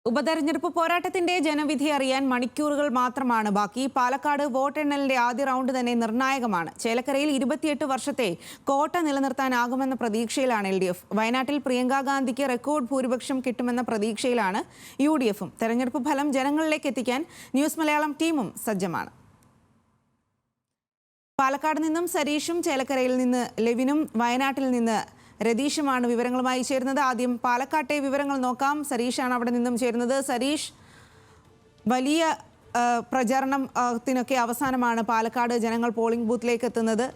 ഉപതെരഞ്ഞെടുപ്പ് പോരാട്ടത്തിന്റെ ജനവിധി അറിയാൻ മണിക്കൂറുകൾ മാത്രമാണ് ബാക്കി. പാലക്കാട് വോട്ടെണ്ണലിന്റെ ആദ്യ റൗണ്ട് തന്നെ നിർണായകമാണ്. ചേലക്കരയിൽ 28 വർഷത്തെ കോട്ട നിലനിർത്താനാകുമെന്ന പ്രതീക്ഷയിലാണ് LDF. വയനാട്ടിൽ പ്രിയങ്കാ ഗാന്ധിക്ക് റെക്കോർഡ് ഭൂരിപക്ഷം കിട്ടുമെന്ന പ്രതീക്ഷയിലാണ് UDFും. തെരഞ്ഞെടുപ്പ് ഫലം ജനങ്ങളിലേക്ക് എത്തിക്കാൻ ന്യൂസ് മലയാളം ടീമും സജ്ജമാണ്. പാലക്കാട് നിന്നും സരീഷും, ചേലക്കരയിൽ നിന്ന് ലെവിനും, വയനാട്ടിൽ നിന്ന് രതീഷുമാണ് വിവരങ്ങളുമായി ചേരുന്നത്. ആദ്യം പാലക്കാട്ടെ വിവരങ്ങൾ നോക്കാം. സരീഷാണ് അവിടെ നിന്നും ചേരുന്നത്. സരീഷ്, വലിയ പ്രചാരണത്തിനൊക്കെ അവസാനമാണ് പാലക്കാട് ജനങ്ങൾ പോളിംഗ് ബൂത്തിലേക്ക് എത്തുന്നത്.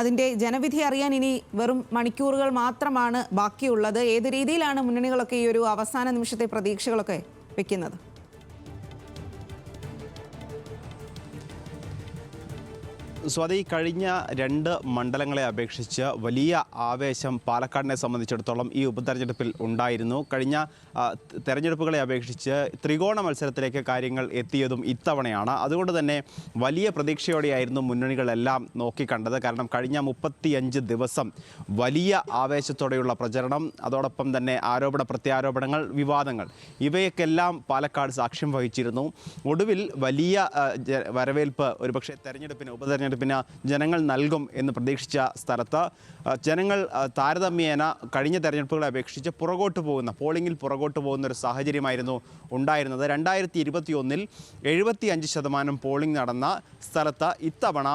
അതിൻ്റെ ജനവിധി അറിയാൻ ഇനി വെറും മണിക്കൂറുകൾ മാത്രമാണ് ബാക്കിയുള്ളത്. ഏത് രീതിയിലാണ് മുന്നണികളൊക്കെ ഈ ഒരു അവസാന നിമിഷത്തെ പ്രതീക്ഷകളൊക്കെ വെക്കുന്നത്? സ്വാതി, കഴിഞ്ഞ 2 മണ്ഡലങ്ങളെ അപേക്ഷിച്ച് വലിയ ആവേശം പാലക്കാടിനെ സംബന്ധിച്ചിടത്തോളം ഈ ഉപതെരഞ്ഞെടുപ്പിൽ ഉണ്ടായിരുന്നു. കഴിഞ്ഞ തെരഞ്ഞെടുപ്പുകളെ അപേക്ഷിച്ച് ത്രികോണ മത്സരത്തിലേക്ക് കാര്യങ്ങൾ എത്തിയതും ഇത്തവണയാണ്. അതുകൊണ്ട് തന്നെ വലിയ പ്രതീക്ഷയോടെയായിരുന്നു മുന്നണികളെല്ലാം നോക്കിക്കണ്ടത്. കാരണം കഴിഞ്ഞ 35 ദിവസം വലിയ ആവേശത്തോടെയുള്ള പ്രചരണം, അതോടൊപ്പം തന്നെ ആരോപണ പ്രത്യാരോപണങ്ങൾ, വിവാദങ്ങൾ, ഇവയൊക്കെല്ലാം പാലക്കാട് സാക്ഷ്യം വഹിച്ചിരുന്നു. ഒടുവിൽ വലിയ വരവേൽപ്പ് ഒരുപക്ഷെ ഉപതെരഞ്ഞെടുപ്പിന് ജനങ്ങൾ നൽകും എന്ന് പ്രതീക്ഷിച്ച സ്ഥലത്ത് ജനങ്ങൾ താരതമ്യേന കഴിഞ്ഞ തെരഞ്ഞെടുപ്പുകളെ അപേക്ഷിച്ച് പോളിംഗിൽ പുറകോട്ട് പോകുന്ന ഒരു സാഹചര്യമായിരുന്നു ഉണ്ടായിരുന്നത്. 2021 75% പോളിംഗ് നടന്ന സ്ഥലത്ത് ഇത്തവണ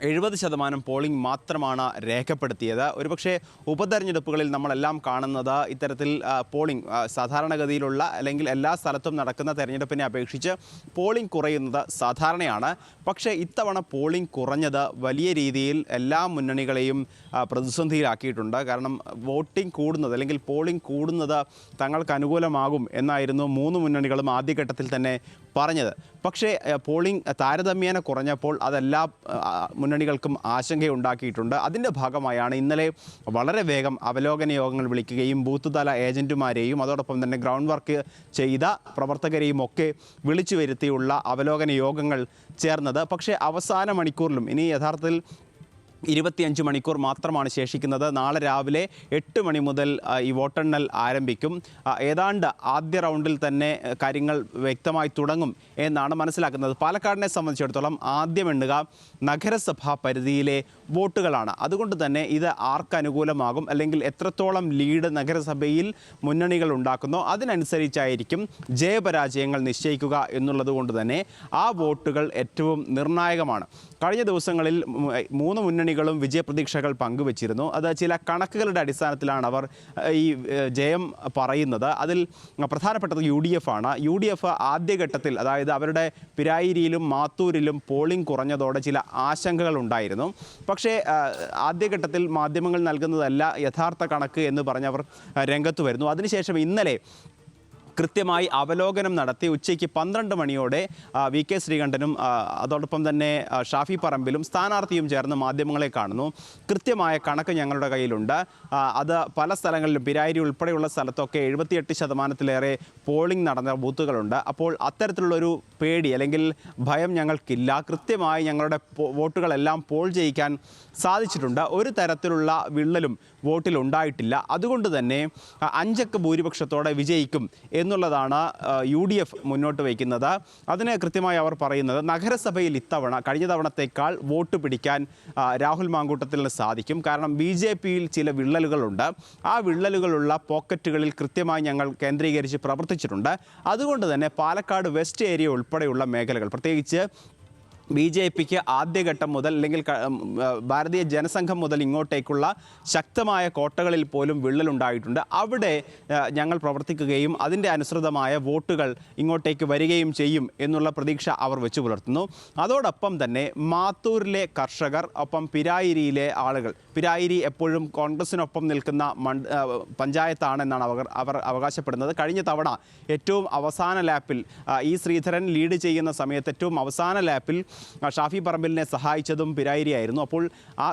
70% പോളിംഗ് മാത്രമാണ് രേഖപ്പെടുത്തിയത്. ഒരുപക്ഷെ ഉപതെരഞ്ഞെടുപ്പുകളിൽ നമ്മളെല്ലാം കാണുന്നത് ഇത്തരത്തിൽ പോളിംഗ് സാധാരണഗതിയിലുള്ള അല്ലെങ്കിൽ എല്ലാ സ്ഥലത്തും നടക്കുന്ന തെരഞ്ഞെടുപ്പിനെ അപേക്ഷിച്ച് പോളിംഗ് കുറയുന്നത് സാധാരണയാണ്. പക്ഷേ ഇത്തവണ പോളിംഗ് കുറഞ്ഞത് വലിയ രീതിയിൽ എല്ലാ മുന്നണികളെയും പ്രതിസന്ധിയിലാക്കിയിട്ടുണ്ട്. കാരണം വോട്ടിംഗ് കൂടുന്നത് അല്ലെങ്കിൽ പോളിംഗ് കൂടുന്നത് തങ്ങൾക്ക് അനുകൂലമാകും എന്നായിരുന്നു 3 മുന്നണികളും ആദ്യഘട്ടത്തിൽ തന്നെ പറഞ്ഞത്. പക്ഷേ പോളിംഗ് താരതമ്യേന കുറഞ്ഞപ്പോൾ അതെല്ലാ മുന്നണികൾക്കും ആശങ്കയുണ്ടാക്കിയിട്ടുണ്ട്. അതിൻ്റെ ഭാഗമായാണ് ഇന്നലെ വളരെ വേഗം അവലോകന യോഗങ്ങൾ വിളിക്കുകയും ബൂത്ത് തല ഏജൻറ്റുമാരെയും അതോടൊപ്പം തന്നെ ഗ്രൗണ്ട് വർക്ക് ചെയ്ത പ്രവർത്തകരെയും ഒക്കെ വിളിച്ചു വരുത്തിയുള്ള അവലോകന യോഗങ്ങൾ ചേർന്നത്. പക്ഷേ അവസാന മണിക്കൂറിലും ഇനി യഥാർത്ഥത്തിൽ 25 മണിക്കൂർ മാത്രമാണ് ശേഷിക്കുന്നത്. നാളെ രാവിലെ 8 മണി മുതൽ ഈ വോട്ടെണ്ണൽ ആരംഭിക്കും. ഏതാണ്ട് ആദ്യ റൗണ്ടിൽ തന്നെ കാര്യങ്ങൾ വ്യക്തമായി തുടങ്ങും എന്നാണ് മനസ്സിലാക്കുന്നത്. പാലക്കാടിനെ സംബന്ധിച്ചിടത്തോളം ആദ്യം എണ്ണുക നഗരസഭാ പരിധിയിലെ വോട്ടുകളാണ്. അതുകൊണ്ട് തന്നെ ഇത് ആർക്ക് അനുകൂലമാകും അല്ലെങ്കിൽ എത്രത്തോളം ലീഡ് നഗരസഭയിൽ മുന്നണികൾ ഉണ്ടാക്കുന്നോ അതിനനുസരിച്ചായിരിക്കും ജയപരാജയങ്ങൾ നിശ്ചയിക്കുക എന്നുള്ളത് കൊണ്ട് തന്നെ ആ വോട്ടുകൾ ഏറ്റവും നിർണായകമാണ്. കഴിഞ്ഞ ദിവസങ്ങളിൽ 3 മുന്നണികളും വിജയപ്രതീക്ഷകൾ പങ്കുവച്ചിരുന്നു. അത് ചില കണക്കുകളുടെ അടിസ്ഥാനത്തിലാണ് അവർ ഈ ജയം പറയുന്നത്. അതിൽ പ്രധാനപ്പെട്ടത് UDF ആണ്. UDF ആദ്യഘട്ടത്തിൽ, അതായത് അവരുടെ പിരായിരിയിലും മാത്തൂരിലും പോളിംഗ് കുറഞ്ഞതോടെ ചില ആശങ്കകൾ ഉണ്ടായിരുന്നു. പക്ഷേ ആദ്യഘട്ടത്തിൽ മാധ്യമങ്ങൾ നൽകുന്നതല്ല യഥാർത്ഥ കണക്ക് എന്ന് പറഞ്ഞവർ രംഗത്ത് വരുന്നു. അതിനുശേഷം ഇന്നലെ കൃത്യമായി അവലോകനം നടത്തി ഉച്ചയ്ക്ക് 12 മണിയോടെ VK ശ്രീകണ്ഠനും അതോടൊപ്പം തന്നെ ഷാഫി പറമ്പിലും സ്ഥാനാർത്ഥിയും ചേർന്ന് മാധ്യമങ്ങളെ കാണുന്നു. കൃത്യമായ കണക്ക് ഞങ്ങളുടെ കയ്യിലുണ്ട്. അത് പല സ്ഥലങ്ങളിലും പിരായിരി ഉൾപ്പെടെയുള്ള സ്ഥലത്തൊക്കെ 78%-ലേറെ പോളിംഗ് നടന്ന ബൂത്തുകളുണ്ട്. അപ്പോൾ അത്തരത്തിലുള്ളൊരു പേടി അല്ലെങ്കിൽ ഭയം ഞങ്ങൾക്കില്ല. കൃത്യമായി ഞങ്ങളുടെ വോട്ടുകളെല്ലാം പോൾ ചെയ്യിക്കാൻ സാധിച്ചിട്ടുണ്ട്. ഒരു തരത്തിലുള്ള വിള്ളലും വോട്ടിലുണ്ടായിട്ടില്ല. അതുകൊണ്ട് തന്നെ 5 അക്ക ഭൂരിപക്ഷത്തോടെ വിജയിക്കും എന്നുള്ളതാണ് UDF മുന്നോട്ട് വയ്ക്കുന്നത്. അതിന് കൃത്യമായി അവർ പറയുന്നത് നഗരസഭയിൽ ഇത്തവണ കഴിഞ്ഞ തവണത്തേക്കാൾ വോട്ട് പിടിക്കാൻ രാഹുൽ മാങ്കൂട്ടത്തിന് സാധിക്കും. കാരണം BJPയിൽ ചില വിള്ളലുകളുണ്ട്. ആ വിള്ളലുകളുള്ള പോക്കറ്റുകളിൽ കൃത്യമായി ഞങ്ങൾ കേന്ദ്രീകരിച്ച് പ്രവർത്തിച്ചിട്ടുണ്ട്. അതുകൊണ്ട് തന്നെ പാലക്കാട് വെസ്റ്റ് ഏരിയ ഉൾപ്പെടെയുള്ള മേഖലകൾ, പ്രത്യേകിച്ച് BJPക്ക് ആദ്യഘട്ടം മുതൽ അല്ലെങ്കിൽ ഭാരതീയ ജനസംഘം മുതൽ ഇങ്ങോട്ടേക്കുള്ള ശക്തമായ കോട്ടകളിൽ പോലും വിള്ളലുണ്ടായിട്ടുണ്ട്. അവിടെ ഞങ്ങൾ പ്രവർത്തിക്കുകയും അതിൻ്റെ അനുസൃതമായ വോട്ടുകൾ ഇങ്ങോട്ടേക്ക് വരികയും ചെയ്യും എന്നുള്ള പ്രതീക്ഷ അവർ വെച്ചു പുലർത്തുന്നു. അതോടൊപ്പം തന്നെ മാത്തൂരിലെ കർഷകർ, ഒപ്പം പിരായിരിയിലെ ആളുകൾ, പിരായിരി എപ്പോഴും കോൺഗ്രസിനൊപ്പം നിൽക്കുന്ന പഞ്ചായത്താണെന്നാണ് അവർ അവകാശപ്പെടുന്നത്. കഴിഞ്ഞ തവണ ഏറ്റവും അവസാന ലാപ്പിൽ ശ്രീധരൻ ലീഡ് ചെയ്യുന്ന സമയത്ത് ഏറ്റവും അവസാന ലാപ്പിൽ ഷാഫി പറമ്പിലിനെ സഹായിച്ചതും പിരായിരിയായിരുന്നു. അപ്പോൾ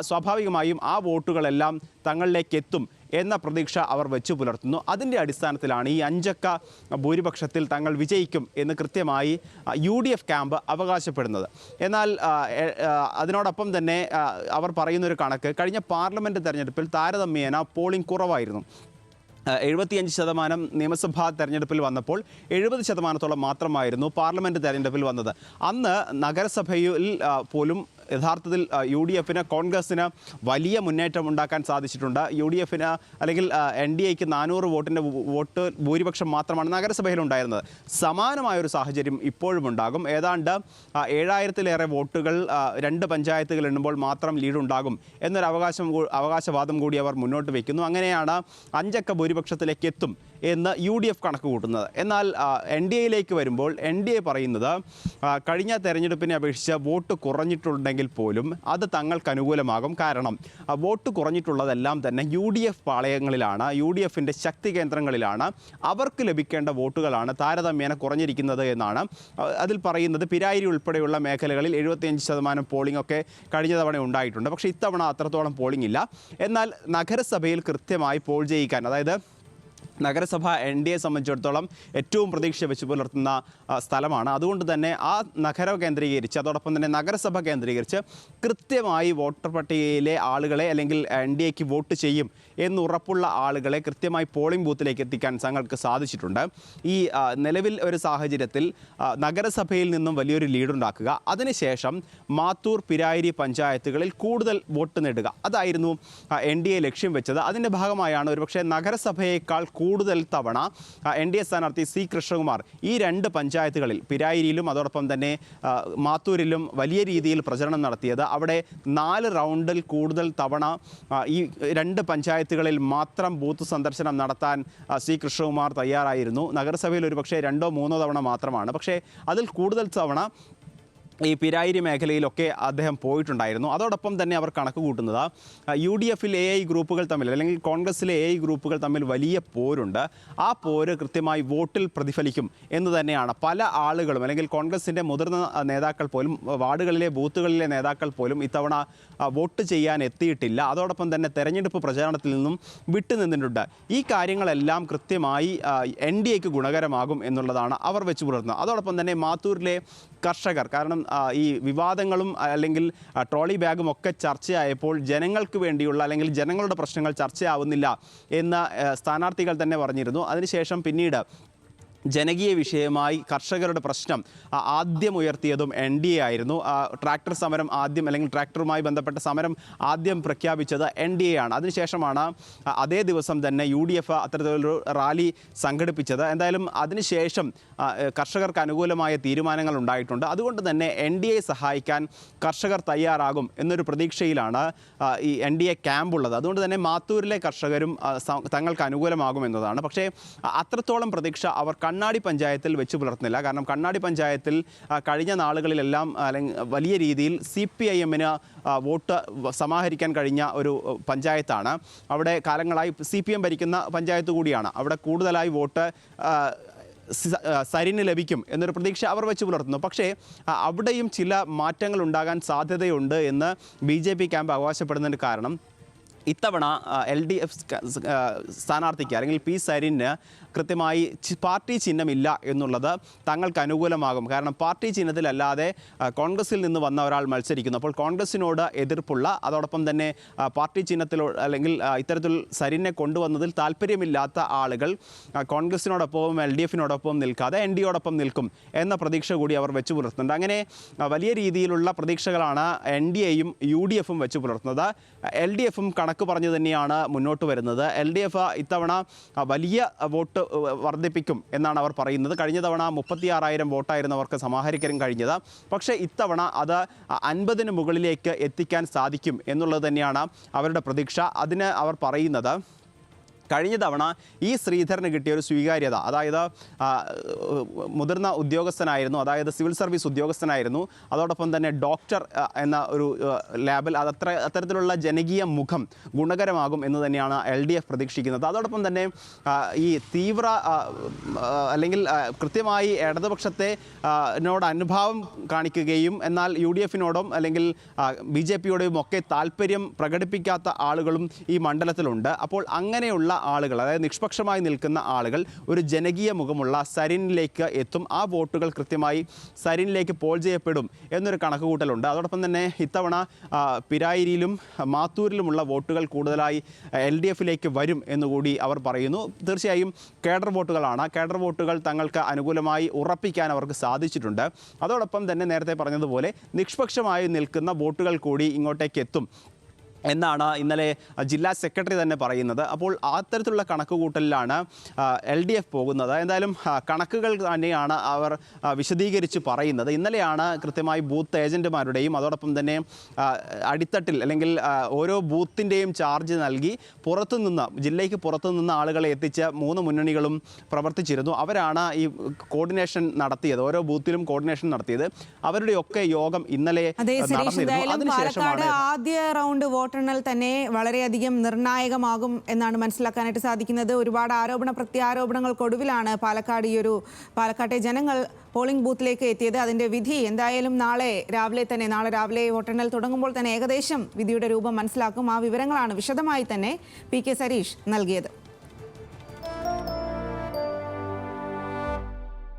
സ്വാഭാവികമായും ആ വോട്ടുകളെല്ലാം തങ്ങളിലേക്ക് എത്തും എന്ന പ്രതീക്ഷ അവർ വെച്ചു പുലർത്തുന്നു. അതിൻ്റെ അടിസ്ഥാനത്തിലാണ് ഈ 5 അക്ക ഭൂരിപക്ഷത്തിൽ തങ്ങൾ വിജയിക്കും എന്ന് കൃത്യമായി UDF ക്യാമ്പ് അവകാശപ്പെടുന്നത്. എന്നാൽ അതിനോടൊപ്പം തന്നെ അവർ പറയുന്നൊരു കണക്ക്, കഴിഞ്ഞ പാർലമെൻറ്റ് തെരഞ്ഞെടുപ്പിൽ താരതമ്യേന പോളിംഗ് കുറവായിരുന്നു. 75% നിയമസഭാ തെരഞ്ഞെടുപ്പിൽ വന്നപ്പോൾ 70% മാത്രമായിരുന്നു പാർലമെൻറ്റ് തെരഞ്ഞെടുപ്പിൽ വന്നത്. അന്ന് നഗരസഭയിൽ പോലും യഥാർത്ഥത്തിൽ UDFന് കോൺഗ്രസ്സിന് വലിയ മുന്നേറ്റം ഉണ്ടാക്കാൻ സാധിച്ചിട്ടുണ്ട്. UDFന് അല്ലെങ്കിൽ NDAക്ക് 400 വോട്ട് ഭൂരിപക്ഷം മാത്രമാണ് നഗരസഭയിലുണ്ടായിരുന്നത്. സമാനമായൊരു സാഹചര്യം ഇപ്പോഴും ഉണ്ടാകും. ഏതാണ്ട് 7000-ലേറെ വോട്ടുകൾ 2 പഞ്ചായത്തുകൾ എണ്ണുമ്പോൾ മാത്രം ലീഡുണ്ടാകും എന്നൊരു അവകാശവാദം കൂടി അവർ മുന്നോട്ട് വയ്ക്കുന്നു. അങ്ങനെയാണ് 5 അക്ക ഭൂരിപക്ഷത്തിലേക്ക് എത്തും എന്ന് UDF കണക്ക് കൂട്ടുന്നത്. എന്നാൽ NDAയിലേക്ക് വരുമ്പോൾ NDA പറയുന്നത് കഴിഞ്ഞ തെരഞ്ഞെടുപ്പിനെ അപേക്ഷിച്ച് വോട്ട് കുറഞ്ഞിട്ടുണ്ടെങ്കിൽ പോലും അത് തങ്ങൾക്ക് അനുകൂലമാകും. കാരണം വോട്ട് കുറഞ്ഞിട്ടുള്ളതെല്ലാം തന്നെ UDF പാളയങ്ങളിലാണ്, UDFൻ്റെ ശക്തി കേന്ദ്രങ്ങളിലാണ്. അവർക്ക് ലഭിക്കേണ്ട വോട്ടുകളാണ് താരതമ്യേന കുറഞ്ഞിരിക്കുന്നത് എന്നാണ് അതിൽ പറയുന്നത്. പിരായിരി ഉൾപ്പെടെയുള്ള മേഖലകളിൽ 75% പോളിംഗ് ഒക്കെ കഴിഞ്ഞ തവണ ഉണ്ടായിട്ടുണ്ട്. പക്ഷേ ഇത്തവണ അത്രത്തോളം പോളിംഗ് ഇല്ല. എന്നാൽ നഗരസഭയിൽ കൃത്യമായി പോൾ ചെയ്യിക്കാൻ, അതായത് നഗരസഭ NDAയെ സംബന്ധിച്ചിടത്തോളം ഏറ്റവും പ്രതീക്ഷ വെച്ച് പുലർത്തുന്ന സ്ഥലമാണ്. അതുകൊണ്ട് തന്നെ ആ നഗരം കേന്ദ്രീകരിച്ച്, അതോടൊപ്പം തന്നെ നഗരസഭ കേന്ദ്രീകരിച്ച് കൃത്യമായി വോട്ടർ പട്ടികയിലെ ആളുകളെ അല്ലെങ്കിൽ NDAക്ക് വോട്ട് ചെയ്യും എന്നുറപ്പുള്ള ആളുകളെ കൃത്യമായി പോളിംഗ് ബൂത്തിലേക്ക് എത്തിക്കാൻ തങ്ങൾക്ക് സാധിച്ചിട്ടുണ്ട്. ഈ നിലവിൽ ഒരു സാഹചര്യത്തിൽ നഗരസഭയിൽ നിന്നും വലിയൊരു ലീഡുണ്ടാക്കുക, അതിനുശേഷം മാത്തൂർ, പിരായിരി പഞ്ചായത്തുകളിൽ കൂടുതൽ വോട്ട് നേടുക, അതായിരുന്നു NDA ലക്ഷ്യം വെച്ചത്. അതിൻ്റെ ഭാഗമായാണ് ഒരുപക്ഷെ നഗരസഭയേക്കാൾ കൂടുതൽ തവണ NDA സ്ഥാനാർത്ഥി C. കൃഷ്ണകുമാർ ഈ 2 പഞ്ചായത്തുകളിൽ, പിരായിരിയിലും അതോടൊപ്പം തന്നെ മാത്തൂരിലും വലിയ രീതിയിൽ പ്രചരണം നടത്തിയത്. അവിടെ 4 റൗണ്ടിൽ കൂടുതൽ തവണ ഈ 2 പഞ്ചായത്തുകളിൽ മാത്രം ബൂത്ത് സന്ദർശനം നടത്താൻ C. കൃഷ്ണകുമാർ തയ്യാറായിരുന്നു. നഗരസഭയിൽ ഒരുപക്ഷെ 2-3 തവണ മാത്രമാണ്. പക്ഷേ അതിൽ കൂടുതൽ തവണ ഈ പിരായിരി മേഖലയിലൊക്കെ അദ്ദേഹം പോയിട്ടുണ്ടായിരുന്നു. അതോടൊപ്പം തന്നെ അവർ കണക്ക് കൂട്ടുന്നത് UDFിൽ AI ഗ്രൂപ്പുകൾ തമ്മിൽ, അല്ലെങ്കിൽ കോൺഗ്രസ്സിലെ AI ഗ്രൂപ്പുകൾ തമ്മിൽ വലിയ പോരുണ്ട്. ആ പോര് കൃത്യമായി വോട്ടിൽ പ്രതിഫലിക്കും എന്ന് തന്നെയാണ് പല ആളുകളും, അല്ലെങ്കിൽ കോൺഗ്രസിൻ്റെ മുതിർന്ന നേതാക്കൾ പോലും, വാർഡുകളിലെ ബൂത്തുകളിലെ നേതാക്കൾ പോലും ഇത്തവണ വോട്ട് ചെയ്യാൻ എത്തിയിട്ടില്ല. അതോടൊപ്പം തന്നെ തെരഞ്ഞെടുപ്പ് പ്രചാരണത്തിൽ നിന്നും വിട്ടുനിന്നിട്ടുണ്ട്. ഈ കാര്യങ്ങളെല്ലാം കൃത്യമായി NDAക്ക് ഗുണകരമാകും എന്നുള്ളതാണ് അവർ വെച്ച് പുലർത്തുന്നത്. അതോടൊപ്പം തന്നെ മാത്തൂരിലെ കർഷകർ, കാരണം ഈ വിവാദങ്ങളും അല്ലെങ്കിൽ ട്രോളി ബാഗും ഒക്കെ ചർച്ചയായപ്പോൾ ജനങ്ങൾക്ക് വേണ്ടിയുള്ള, അല്ലെങ്കിൽ ജനങ്ങളുടെ പ്രശ്നങ്ങൾ ചർച്ചയാവുന്നില്ല എന്ന് സ്ഥാനാർത്ഥികൾ തന്നെ പറഞ്ഞിരുന്നു. അതിനുശേഷം പിന്നീട് ജനകീയ വിഷയമായി കർഷകരുടെ പ്രശ്നം ആദ്യം ഉയർത്തിയതും NDA ആയിരുന്നു. ട്രാക്ടർ സമരം ആദ്യം, അല്ലെങ്കിൽ ട്രാക്ടറുമായി ബന്ധപ്പെട്ട സമരം ആദ്യം പ്രഖ്യാപിച്ചത് NDA ആണ്. അതിനുശേഷമാണ് അതേ ദിവസം തന്നെ UDF അത്തരത്തിലൊരു റാലി സംഘടിപ്പിച്ചത്. എന്തായാലും അതിനുശേഷം കർഷകർക്ക് അനുകൂലമായ തീരുമാനങ്ങൾ ഉണ്ടായിട്ടുണ്ട്. അതുകൊണ്ട് തന്നെ NDAയെ സഹായിക്കാൻ കർഷകർ തയ്യാറാകും എന്നൊരു പ്രതീക്ഷയിലാണ് ഈ NDA ക്യാമ്പുള്ളത്. അതുകൊണ്ട് തന്നെ മാത്തൂരിലെ കർഷകരും തങ്ങൾക്ക് അനുകൂലമാകും എന്നതാണ്. പക്ഷേ അത്രത്തോളം പ്രതീക്ഷ അവർ കണ്ണാടി പഞ്ചായത്തിൽ വെച്ച് പുലർത്തുന്നില്ല. കാരണം കണ്ണാടി പഞ്ചായത്തിൽ കഴിഞ്ഞ നാളുകളിലെല്ലാം അല്ലെങ്കിൽ വലിയ രീതിയിൽ CPIMന് വോട്ട് സമാഹരിക്കാൻ കഴിഞ്ഞ ഒരു പഞ്ചായത്താണ്. അവിടെ കാലങ്ങളായി CPM ഭരിക്കുന്ന പഞ്ചായത്ത് കൂടിയാണ്. അവിടെ കൂടുതലായി വോട്ട് സരിന് ലഭിക്കും എന്നൊരു പ്രതീക്ഷ അവർ വെച്ച് പുലർത്തുന്നു. പക്ഷേ അവിടെയും ചില മാറ്റങ്ങൾ ഉണ്ടാകാൻ സാധ്യതയുണ്ട് എന്ന് BJP ക്യാമ്പ് അവകാശപ്പെടുന്നതിന് കാരണം ഇത്തവണ LDF സ്ഥാനാർത്ഥിക്ക്, അല്ലെങ്കിൽ P. സരിന് കൃത്യമായി പാർട്ടി ചിഹ്നമില്ല എന്നുള്ളത് തങ്ങൾക്ക് അനുകൂലമാകും. കാരണം പാർട്ടി ചിഹ്നത്തിലല്ലാതെ കോൺഗ്രസിൽ നിന്ന് വന്ന ഒരാൾ മത്സരിക്കുന്നു. അപ്പോൾ കോൺഗ്രസിനോട് എതിർപ്പുള്ള, അതോടൊപ്പം തന്നെ പാർട്ടി ചിഹ്നത്തിലോ അല്ലെങ്കിൽ ഇത്തരത്തിൽ സരിനെ കൊണ്ടുവന്നതിൽ താല്പര്യമില്ലാത്ത ആളുകൾ കോൺഗ്രസിനോടൊപ്പവും LDFനോടൊപ്പം നിൽക്കാതെ NDAയോടൊപ്പം നിൽക്കും എന്ന പ്രതീക്ഷ കൂടി അവർ വെച്ച് പുലർത്തുന്നുണ്ട്. അങ്ങനെ വലിയ രീതിയിലുള്ള പ്രതീക്ഷകളാണ് NDAയും UDFും വെച്ച് പുലർത്തുന്നത്. LDFും കണക്ക് പറഞ്ഞു തന്നെയാണ് മുന്നോട്ട് വരുന്നത്. LDF ഇത്തവണ വലിയ വോട്ട് വർദ്ധിപ്പിക്കും എന്നാണ് അവർ പറയുന്നത്. കഴിഞ്ഞ തവണ 36,000 വോട്ടായിരുന്നു അവർക്ക് സമാഹരിക്കാൻ കഴിഞ്ഞത്. പക്ഷേ ഇത്തവണ അത് 50-ന് മുകളിലേക്ക് എത്തിക്കാൻ സാധിക്കും എന്നുള്ളത് തന്നെയാണ് അവരുടെ പ്രതീക്ഷ. അതിന് അവർ പറയുന്നത് കഴിഞ്ഞ തവണ ഈ ശ്രീധരന് കിട്ടിയ ഒരു സ്വീകാര്യത, അതായത് മുതിർന്ന ഉദ്യോഗസ്ഥനായിരുന്നു, അതായത് സിവിൽ സർവീസ് ഉദ്യോഗസ്ഥനായിരുന്നു, അതോടൊപ്പം തന്നെ ഡോക്ടർ എന്ന ഒരു ലാബിൽ അത്തരത്തിലുള്ള ജനകീയ മുഖം ഗുണകരമാകും എന്ന് തന്നെയാണ് LDF പ്രതീക്ഷിക്കുന്നത്. അതോടൊപ്പം തന്നെ ഈ തീവ്ര അല്ലെങ്കിൽ കൃത്യമായി ഇടതുപക്ഷത്തെ നോട് അനുഭാവം കാണിക്കുകയും എന്നാൽ UDFനോടും അല്ലെങ്കിൽ BJPയോടും ഒക്കെ താല്പര്യം പ്രകടിപ്പിക്കാത്ത ആളുകളും ഈ മണ്ഡലത്തിലുണ്ട്. അപ്പോൾ അങ്ങനെയുള്ള ആളുകൾ, അതായത് നിഷ്പക്ഷമായി നിൽക്കുന്ന ആളുകൾ ഒരു ജനകീയ മുഖമുള്ള സരിനിലേക്ക് എത്തും. ആ വോട്ടുകൾ കൃത്യമായി സരിനിലേക്ക് പോൾ ചെയ്യപ്പെടും എന്നൊരു കണക്കുകൂട്ടലുണ്ട്. അതോടൊപ്പം തന്നെ ഇത്തവണ പിരായിരിയിലും മാത്തൂരിലുമുള്ള വോട്ടുകൾ കൂടുതലായി LDF-ലേക്ക് വരും എന്നുകൂടി അവർ പറയുന്നു. തീർച്ചയായും കേഡർ വോട്ടുകളാണ്. കേഡർ വോട്ടുകൾ തങ്ങൾക്ക് അനുകൂലമായി ഉറപ്പിക്കാൻ അവർക്ക് സാധിച്ചിട്ടുണ്ട്. അതോടൊപ്പം തന്നെ നേരത്തെ പറഞ്ഞതുപോലെ നിഷ്പക്ഷമായി നിൽക്കുന്ന വോട്ടുകൾ കൂടി ഇങ്ങോട്ടേക്ക് എത്തും എന്നാണ് ഇന്നലെ ജില്ലാ സെക്രട്ടറി തന്നെ പറയുന്നത്. അപ്പോൾ അത്തരത്തിലുള്ള കണക്കുകൂട്ടലിലാണ് LDF പോകുന്നത്. എന്തായാലും കണക്കുകൾ തന്നെയാണ് അവർ വിശദീകരിച്ച് പറയുന്നത്. ഇന്നലെയാണ് കൃത്യമായി ബൂത്ത് ഏജൻറ്റുമാരുടെയും അതോടൊപ്പം തന്നെ അടിത്തട്ടിൽ അല്ലെങ്കിൽ ഓരോ ബൂത്തിൻ്റെയും ചാർജ് നൽകി പുറത്തുനിന്ന് ജില്ലയ്ക്ക് പുറത്തുനിന്ന് ആളുകളെ എത്തിച്ച് 3 മുന്നണികളും പ്രവർത്തിച്ചിരുന്നു. അവരാണ് ഈ കോർഡിനേഷൻ നടത്തിയത്, ഓരോ ബൂത്തിലും കോർഡിനേഷൻ നടത്തിയത്. അവരുടെയൊക്കെ യോഗം ഇന്നലെ നടന്നിരുന്നു. അതിനുശേഷമാണ് ആദ്യ റൗണ്ട് വോട്ടെണ്ണൽ തന്നെ വളരെയധികം നിർണായകമാകും എന്നാണ് മനസ്സിലാക്കാനായിട്ട് സാധിക്കുന്നത്. ഒരുപാട് ആരോപണ പ്രത്യാരോപണങ്ങൾക്കൊടുവിലാണ് പാലക്കാട്ടെ ജനങ്ങൾ പോളിംഗ് ബൂത്തിലേക്ക് എത്തിയത്. അതിന്റെ വിധി എന്തായാലും നാളെ രാവിലെ വോട്ടെണ്ണൽ തുടങ്ങുമ്പോൾ തന്നെ ഏകദേശം വിധിയുടെ രൂപം മനസ്സിലാക്കും. ആ വിവരങ്ങളാണ് വിശദമായി തന്നെ PK സരീഷ് നൽകിയത്.